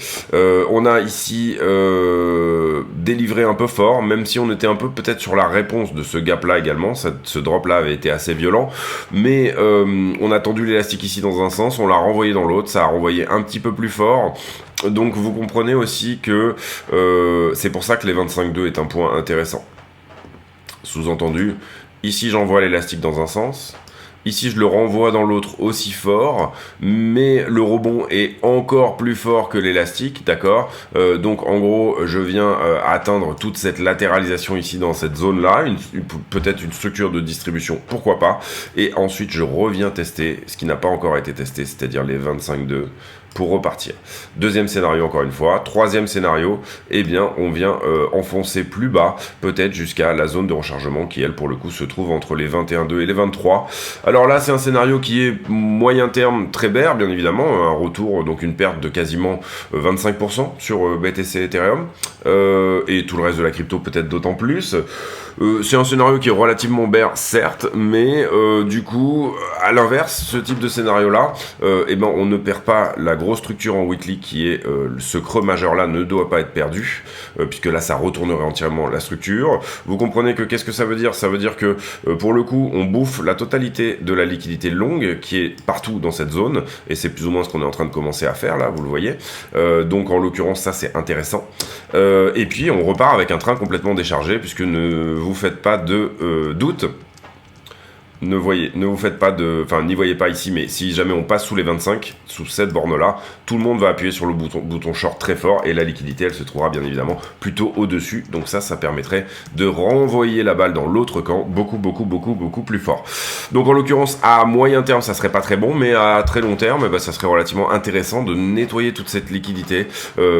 on a ici délivré un peu fort, même si on était un peu peut-être sur la réponse de ce gap-là également. Ce drop-là avait été assez violent, mais on a tendu l'élastique ici dans un sens, on l'a renvoyé dans l'autre, ça a renvoyé un petit peu plus fort. Donc vous comprenez aussi que c'est pour ça que les 25,2 est un point intéressant. Sous-entendu, ici j'envoie l'élastique dans un sens, ici je le renvoie dans l'autre aussi fort, mais le rebond est encore plus fort que l'élastique, d'accord, donc en gros je viens atteindre toute cette latéralisation ici dans cette zone là, peut-être une structure de distribution, pourquoi pas, et ensuite je reviens tester ce qui n'a pas encore été testé, c'est-à-dire les 25,2, pour repartir. Deuxième scénario encore une fois. Troisième scénario, eh bien on vient enfoncer plus bas, peut-être jusqu'à la zone de rechargement qui elle pour le coup se trouve entre les 21,2 et les 23. Alors là c'est un scénario qui est moyen terme très bear bien évidemment, un retour, donc une perte de quasiment 25% sur BTC Ethereum et tout le reste de la crypto peut-être d'autant plus. C'est un scénario qui est relativement bear, certes, mais du coup, à l'inverse, ce type de scénario-là, eh ben, on ne perd pas la grosse structure en weekly qui est ce creux majeur-là ne doit pas être perdu, puisque là, ça retournerait entièrement la structure. Vous comprenez que qu'est-ce que ça veut dire? Ça veut dire que pour le coup, on bouffe la totalité de la liquidité longue qui est partout dans cette zone, et c'est plus ou moins ce qu'on est en train de commencer à faire là, vous le voyez. Donc en l'occurrence, ça c'est intéressant. Et puis on repart avec un train complètement déchargé, puisque ne vous faites pas de doute. Ne vous faites pas de... Enfin, n'y voyez pas ici, mais si jamais on passe sous les 25, sous cette borne-là, tout le monde va appuyer sur le bouton short très fort et la liquidité, elle se trouvera bien évidemment plutôt au-dessus. Donc ça permettrait de renvoyer la balle dans l'autre camp beaucoup plus fort. Donc en l'occurrence, à moyen terme, ça serait pas très bon, mais à très long terme, bah, ça serait relativement intéressant de nettoyer toute cette liquidité.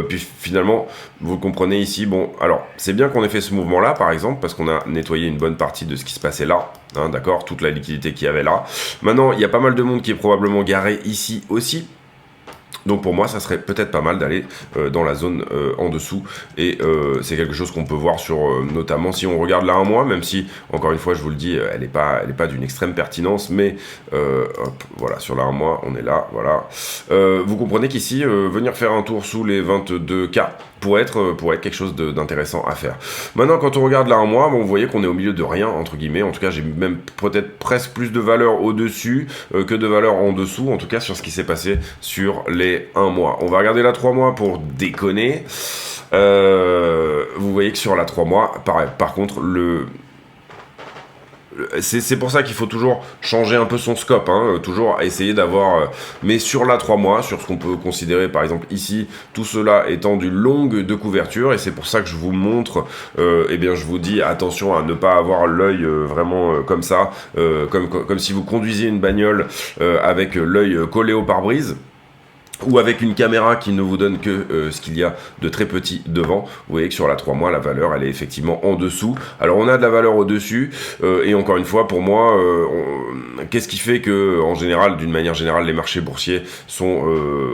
Puis finalement, vous comprenez ici, bon, alors, c'est bien qu'on ait fait ce mouvement-là, par exemple, parce qu'on a nettoyé une bonne partie de ce qui se passait là. Hein, d'accord, toute la liquidité qu'il y avait là. Maintenant, il y a pas mal de monde qui est probablement garé ici aussi. Donc pour moi, ça serait peut-être pas mal d'aller dans la zone en dessous. Et c'est quelque chose qu'on peut voir sur, notamment si on regarde là un mois, même si, encore une fois, je vous le dis, elle n'est pas d'une extrême pertinence. Mais hop, voilà, sur la un mois, on est là, voilà. Vous comprenez qu'ici, venir faire un tour sous les 22K pourrait être quelque chose d'intéressant à faire. Maintenant, quand on regarde là un mois, bon, vous voyez qu'on est au milieu de rien, entre guillemets. En tout cas, j'ai même peut-être presque plus de valeur au-dessus que de valeur en dessous, en tout cas sur ce qui s'est passé sur les 1 mois. On va regarder la 3 mois pour déconner. Vous voyez que sur la 3 mois, par contre, c'est pour ça qu'il faut toujours changer un peu son scope, hein, toujours essayer d'avoir... mais sur la 3 mois, sur ce qu'on peut considérer par exemple ici, tout cela étant du long de couverture, et c'est pour ça que je vous montre, eh bien je vous dis attention à ne pas avoir l'œil vraiment comme ça, comme si vous conduisiez une bagnole avec l'œil collé au pare-brise. Ou avec une caméra qui ne vous donne que ce qu'il y a de très petit devant. Vous voyez que sur la 3 mois, la valeur, elle est effectivement en dessous. Alors, on a de la valeur au-dessus. Et encore une fois, pour moi, qu'est-ce qui fait que, en général, d'une manière générale, les marchés boursiers sont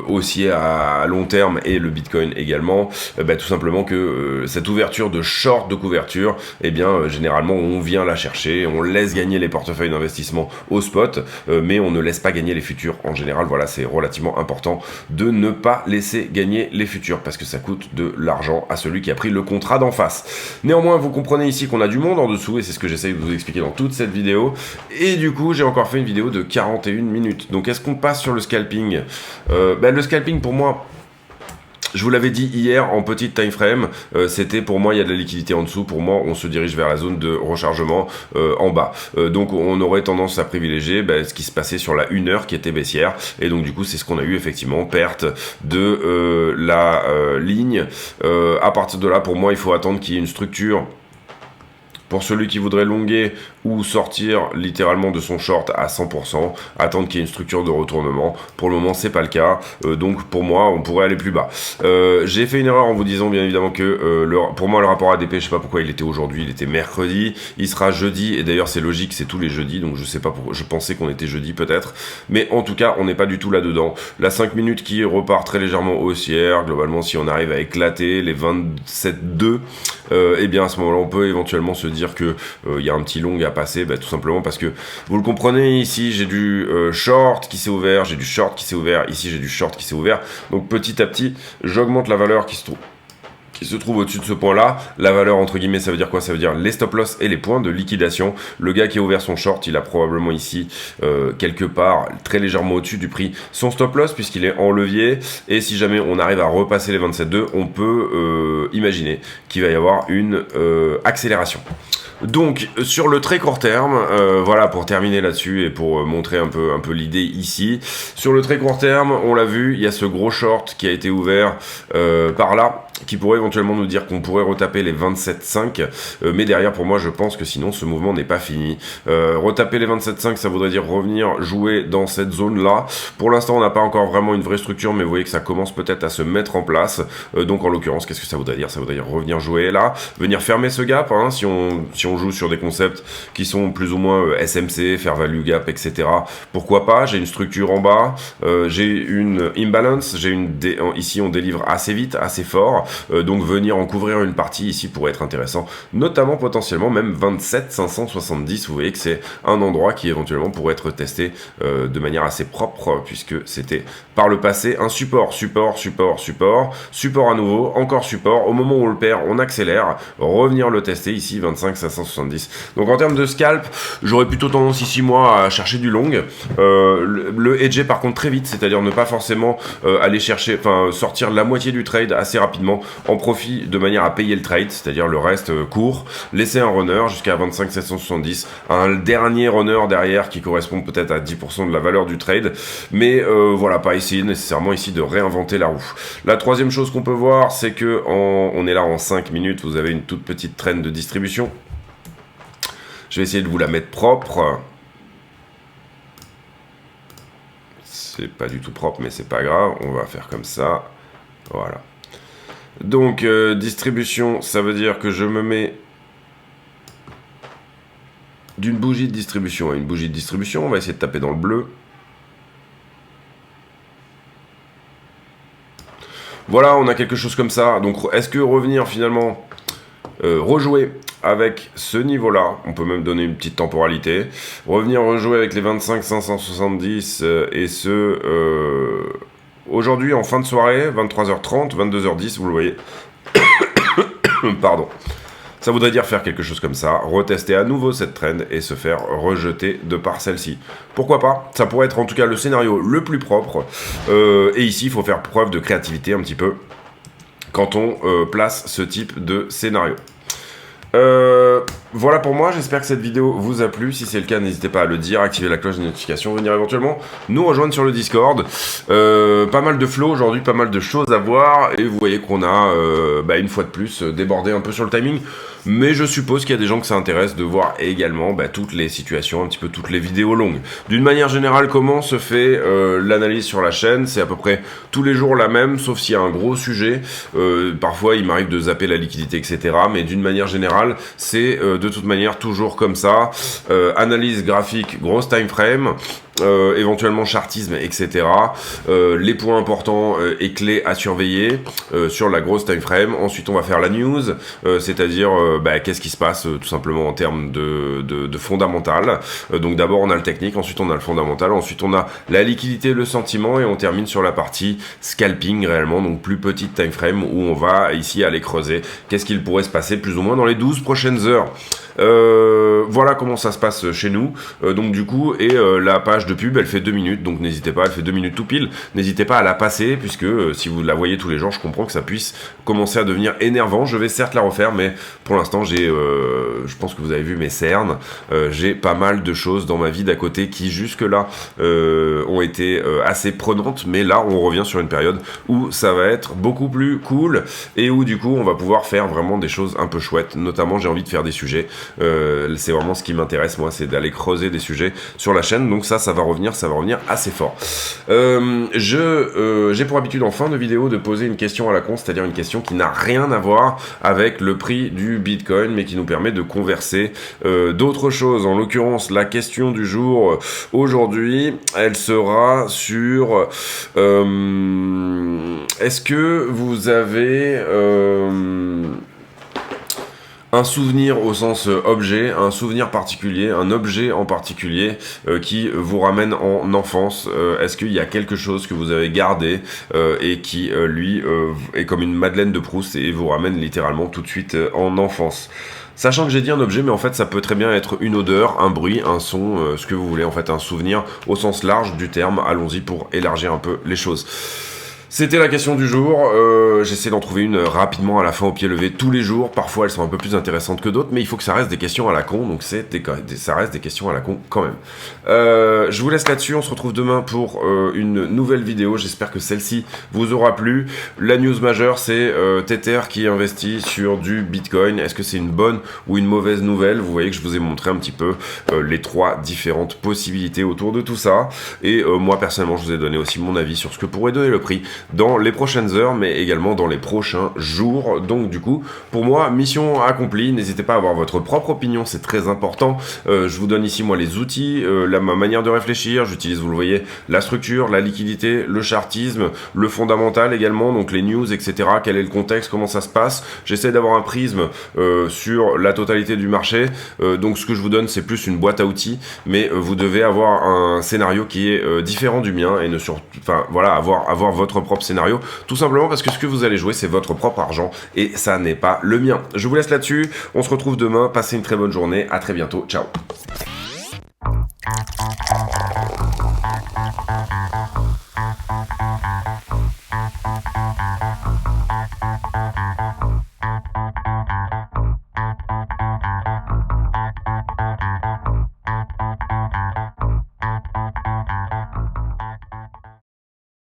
haussiers à long terme et le Bitcoin également? Tout simplement que cette ouverture de short de couverture, eh bien, généralement, on vient la chercher. On laisse gagner les portefeuilles d'investissement au spot, mais on ne laisse pas gagner les futurs. En général, voilà, c'est relativement important de ne pas laisser gagner les futurs parce que ça coûte de l'argent à celui qui a pris le contrat d'en face. Néanmoins, vous comprenez ici qu'on a du monde en dessous et c'est ce que j'essaye de vous expliquer dans toute cette vidéo. Et du coup, j'ai encore fait une vidéo de 41 minutes. Donc, est-ce qu'on passe sur le scalping? Le scalping, pour moi... Je vous l'avais dit hier en petite time frame, c'était pour moi il y a de la liquidité en dessous, pour moi on se dirige vers la zone de rechargement en bas. Donc on aurait tendance à privilégier ce qui se passait sur la 1 heure qui était baissière, et donc du coup c'est ce qu'on a eu effectivement, perte de la ligne. À partir de là pour moi il faut attendre qu'il y ait une structure. Pour celui qui voudrait longuer ou sortir littéralement de son short à 100%, attendre qu'il y ait une structure de retournement. Pour le moment, c'est pas le cas. Donc, pour moi, on pourrait aller plus bas. J'ai fait une erreur en vous disant, bien évidemment, que pour moi, le rapport ADP, je sais pas pourquoi il était aujourd'hui, il était mercredi. Il sera jeudi. Et d'ailleurs, c'est logique, c'est tous les jeudis. Donc, je sais pas pourquoi. Je pensais qu'on était jeudi, peut-être. Mais en tout cas, on n'est pas du tout là-dedans. La 5 minutes qui repart très légèrement haussière. Globalement, si on arrive à éclater les 27,2, eh bien, à ce moment-là, on peut éventuellement se dire que il y a un petit long à passer, tout simplement parce que vous le comprenez, ici j'ai du short qui s'est ouvert, j'ai du short qui s'est ouvert, ici j'ai du short qui s'est ouvert, donc petit à petit j'augmente la valeur qui se trouve au-dessus de ce point-là. La valeur, entre guillemets, ça veut dire quoi? Ça veut dire les stop loss et les points de liquidation. Le gars qui a ouvert son short, il a probablement ici, quelque part, très légèrement au-dessus du prix, son stop loss, puisqu'il est en levier. Et si jamais on arrive à repasser les 27,2, on peut imaginer qu'il va y avoir une accélération. Donc sur le très court terme, voilà pour terminer là-dessus et pour montrer un peu l'idée ici. Sur le très court terme, on l'a vu, il y a ce gros short qui a été ouvert par là. qui pourrait éventuellement nous dire qu'on pourrait retaper les 27,5, mais derrière pour moi je pense que sinon ce mouvement n'est pas fini. Retaper les 27,5 ça voudrait dire revenir jouer dans cette zone là. Pour l'instant on n'a pas encore vraiment une vraie structure, mais vous voyez que ça commence peut-être à se mettre en place. Donc en l'occurrence qu'est-ce que ça voudrait dire? Ça voudrait dire revenir jouer là, venir fermer ce gap, hein, si on joue sur des concepts qui sont plus ou moins SMC, fair value gap, etc. Pourquoi pas? J'ai une structure en bas, j'ai une imbalance, ici on délivre assez vite, assez fort. Donc venir en couvrir une partie ici pourrait être intéressant, notamment potentiellement même 27,570. Vous voyez que c'est un endroit qui éventuellement pourrait être testé de manière assez propre, puisque c'était par le passé un support à nouveau, encore support. Au moment où on le perd, on accélère, revenir le tester ici 25,570. Donc en termes de scalp, j'aurais plutôt tendance ici moi à chercher du long, le hedger par contre très vite, c'est-à-dire ne pas forcément aller chercher, enfin sortir la moitié du trade assez rapidement en profit de manière à payer le trade, c'est-à-dire le reste court, laisser un runner jusqu'à 25,770, un dernier runner derrière qui correspond peut-être à 10% de la valeur du trade, mais voilà, pas essayer nécessairement ici de réinventer la roue. La troisième chose qu'on peut voir, c'est que on est là en 5 minutes, vous avez une toute petite traîne de distribution. Je vais essayer de vous la mettre propre. C'est pas du tout propre, mais c'est pas grave, on va faire comme ça. Voilà. Donc, distribution, ça veut dire que je me mets d'une bougie de distribution à une bougie de distribution. On va essayer de taper dans le bleu. Voilà, on a quelque chose comme ça. Donc, est-ce que revenir finalement, rejouer avec ce niveau-là, on peut même donner une petite temporalité, revenir rejouer avec les 25,570 et ce... aujourd'hui, en fin de soirée, 23h30, 22h10, vous le voyez. Pardon. Ça voudrait dire faire quelque chose comme ça, retester à nouveau cette trend et se faire rejeter de par celle-ci. Pourquoi pas? Ça pourrait être en tout cas le scénario le plus propre. Et ici, il faut faire preuve de créativité un petit peu quand on place ce type de scénario. Voilà pour moi, j'espère que cette vidéo vous a plu. Si c'est le cas, n'hésitez pas à le dire, activer la cloche de notification, venir éventuellement nous rejoindre sur le Discord. Pas mal de flow aujourd'hui, pas mal de choses à voir, et vous voyez qu'on a une fois de plus débordé un peu sur le timing, mais je suppose qu'il y a des gens que ça intéresse de voir également toutes les situations, un petit peu toutes les vidéos longues. D'une manière générale, comment se fait l'analyse sur la chaîne? C'est à peu près tous les jours la même, sauf s'il y a un gros sujet. Parfois il m'arrive de zapper la liquidité, etc. Mais d'une manière générale, c'est de toute manière toujours comme ça. Analyse graphique, grosse time frame, éventuellement chartisme, etc. Les points importants et clés à surveiller sur la grosse time frame. Ensuite on va faire la news, c'est-à-dire qu'est-ce qui se passe tout simplement en termes de fondamental. Donc d'abord on a le technique, ensuite on a le fondamental, ensuite on a la liquidité, le sentiment, et on termine sur la partie scalping réellement, donc plus petite time frame, où on va ici aller creuser qu'est-ce qu'il pourrait se passer plus ou moins dans les 12 prochaines heures. Voilà comment ça se passe chez nous. Donc du coup, et la page de pub elle fait 2 minutes, donc n'hésitez pas, elle fait 2 minutes tout pile, n'hésitez pas à la passer, puisque si vous la voyez tous les jours, je comprends que ça puisse commencer à devenir énervant. Je vais certes la refaire, mais pour l'instant j'ai, je pense que vous avez vu mes cernes, j'ai pas mal de choses dans ma vie d'à côté qui jusque là ont été assez prenantes, mais là on revient sur une période où ça va être beaucoup plus cool, et où du coup on va pouvoir faire vraiment des choses un peu chouettes. Notamment j'ai envie de faire des sujets, c'est vraiment ce qui m'intéresse moi, c'est d'aller creuser des sujets sur la chaîne, donc ça va revenir assez fort. J'ai pour habitude en fin de vidéo de poser une question à la con, c'est-à-dire une question qui n'a rien à voir avec le prix du Bitcoin, mais qui nous permet de converser d'autres choses. En l'occurrence, la question du jour aujourd'hui, elle sera sur est-ce que vous avez un souvenir au sens objet, un souvenir particulier, un objet en particulier qui vous ramène en enfance. Est-ce qu'il y a quelque chose que vous avez gardé et qui, lui, est comme une Madeleine de Proust et vous ramène littéralement tout de suite en enfance? Sachant que j'ai dit un objet, mais en fait ça peut très bien être une odeur, un bruit, un son, ce que vous voulez, en fait un souvenir au sens large du terme. Allons-y pour élargir un peu les choses. C'était la question du jour, j'essaie d'en trouver une rapidement à la fin au pied levé tous les jours, parfois elles sont un peu plus intéressantes que d'autres, mais il faut que ça reste des questions à la con, donc ça reste des questions à la con quand même. Je vous laisse là-dessus, on se retrouve demain pour une nouvelle vidéo, j'espère que celle-ci vous aura plu. La news majeure c'est Tether qui investit sur du Bitcoin, est-ce que c'est une bonne ou une mauvaise nouvelle? Vous voyez que je vous ai montré un petit peu les trois différentes possibilités autour de tout ça, et moi personnellement je vous ai donné aussi mon avis sur ce que pourrait donner le prix dans les prochaines heures, mais également dans les prochains jours. Donc du coup, pour moi, mission accomplie. N'hésitez pas à avoir votre propre opinion, c'est très important. Je vous donne ici, moi, les outils, ma manière de réfléchir. J'utilise, vous le voyez, la structure, la liquidité, le chartisme, le fondamental également, donc les news, etc. Quel est le contexte, comment ça se passe. J'essaie d'avoir un prisme sur la totalité du marché. Donc ce que je vous donne, c'est plus une boîte à outils, mais vous devez avoir un scénario qui est différent du mien et voilà, avoir votre propre scénario, tout simplement parce que ce que vous allez jouer c'est votre propre argent et ça n'est pas le mien. Je vous laisse là-dessus, on se retrouve demain, passez une très bonne journée, à très bientôt, ciao.